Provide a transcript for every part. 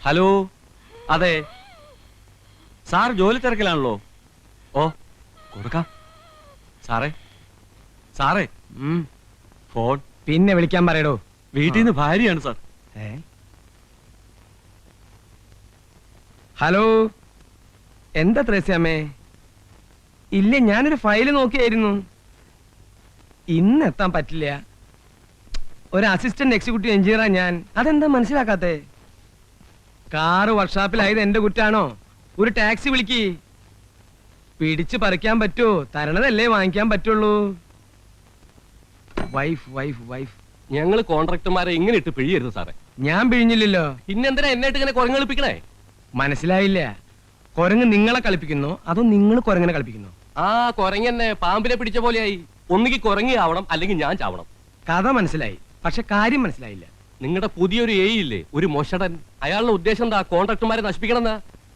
Hello, അതെ sir ജോലി തിരക്കിലാണല്ലോ. ഓ കൊടുക്കാം സാറേ. സാറേ ഫോൺ പിന്നെ വിളിക്കാൻ പറയടോ. വീട്ടിൽ നിന്ന് ഭാര്യയാണ് സാർ. ഹലോ, എന്താ ത്രേസ്യാമ്മേ? ഇല്ല, ഞാനൊരു ഫയല് നോക്കിയായിരുന്നു. ഇന്ന് എത്താൻ പറ്റില്ല. ഒരു അസിസ്റ്റന്റ് എക്സിക്യൂട്ടീവ് എഞ്ചിനീയറാ ഞാൻ. അതെന്താ മനസ്സിലാക്കാത്തെ? കാറ് വർക്ക്ഷോപ്പിലായത് എന്റെ കുറ്റാണോ? ഒരു ടാക്സി വിളിക്ക്. പിടിച്ച് പറിക്കാൻ പറ്റുമോ? തരണതല്ലേ വാങ്ങിക്കാൻ പറ്റുള്ളൂ. Wife wife wife. ഞങ്ങള് കോൺട്രാക്ടർമാരെ ഇങ്ങനെ ഇട്ട് പിഴിയരുത് സാറേ. ഞാൻ പിഴിഞ്ഞില്ലല്ലോ. പിന്നെന്തിനാ എന്നായിട്ട് ഇങ്ങനെ കുരങ്ങ് കളിപ്പിക്കണേ? മനസ്സിലായില്ല. കുരങ്ങ് നിങ്ങളെ കളിപ്പിക്കുന്നോ അതോ നിങ്ങൾ കുരങ്ങനെ കളിപ്പിക്കുന്നോ? ആ കുരങ്ങന്നെ പാമ്പിനെ പിടിച്ച പോലെയായി. ഒന്നുകിൽ കുരങ്ങി ആവണം, അല്ലെങ്കിൽ ഞാൻ ചാവണം. കഥ മനസ്സിലായി, പക്ഷെ കാര്യം മനസ്സിലായില്ല. നിങ്ങളുടെ പുതിയൊരു എ ഇല്ലേ, ഒരു മൊഷടൻ. അയാളുടെ ഉദ്ദേശം എന്താ? കോൺട്രാക്ടർമാരെ നശിപ്പിക്കണമെന്നാ.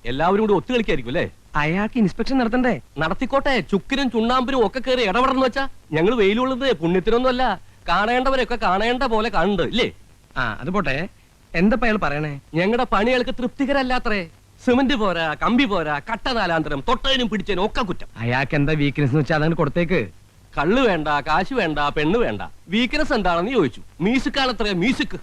എല്ലാവരും കൂടി ഒത്തു കളിക്കായിരിക്കും അല്ലേ? അയാൾക്ക് ഇൻസ്പെക്ഷൻ നടത്തണ്ടേ? നടത്തിക്കോട്ടെ. ചുക്കിനും ചുണ്ണാമ്പിനും ഒക്കെ കയറി ഇടപെടണമെന്ന് വെച്ചാ ഞങ്ങൾ വെയിലുള്ളത് പുണ്യത്തിനൊന്നും അല്ല. കാണേണ്ടവരൊക്കെ കാണേണ്ട പോലെ കാണുന്നുണ്ട് ഇല്ലേ? അത് പോട്ടെ. എന്താ അയാൾ പറയണേ? ഞങ്ങളുടെ പണികൾക്ക് തൃപ്തികരല്ലാത്രേ. സിമന്റ് പോരാ, കമ്പി പോരാ, കട്ട നാലാന്തരം, തൊട്ടതിനും പിടിച്ചതിനും ഒക്കെ കുറ്റം. അയാൾക്ക് എന്താ വീക്ക്നെസ് വെച്ചാൽ അതങ്ങനെ കൊടുത്തേക്ക്. കള്ള് വേണ്ട, കാശ് വേണ്ട, പെണ്ണ് വേണ്ട. വീക്ക്നെസ് എന്താണെന്ന് ചോദിച്ചു. മ്യൂസിക് ആണത്രേ, മ്യൂസിക്.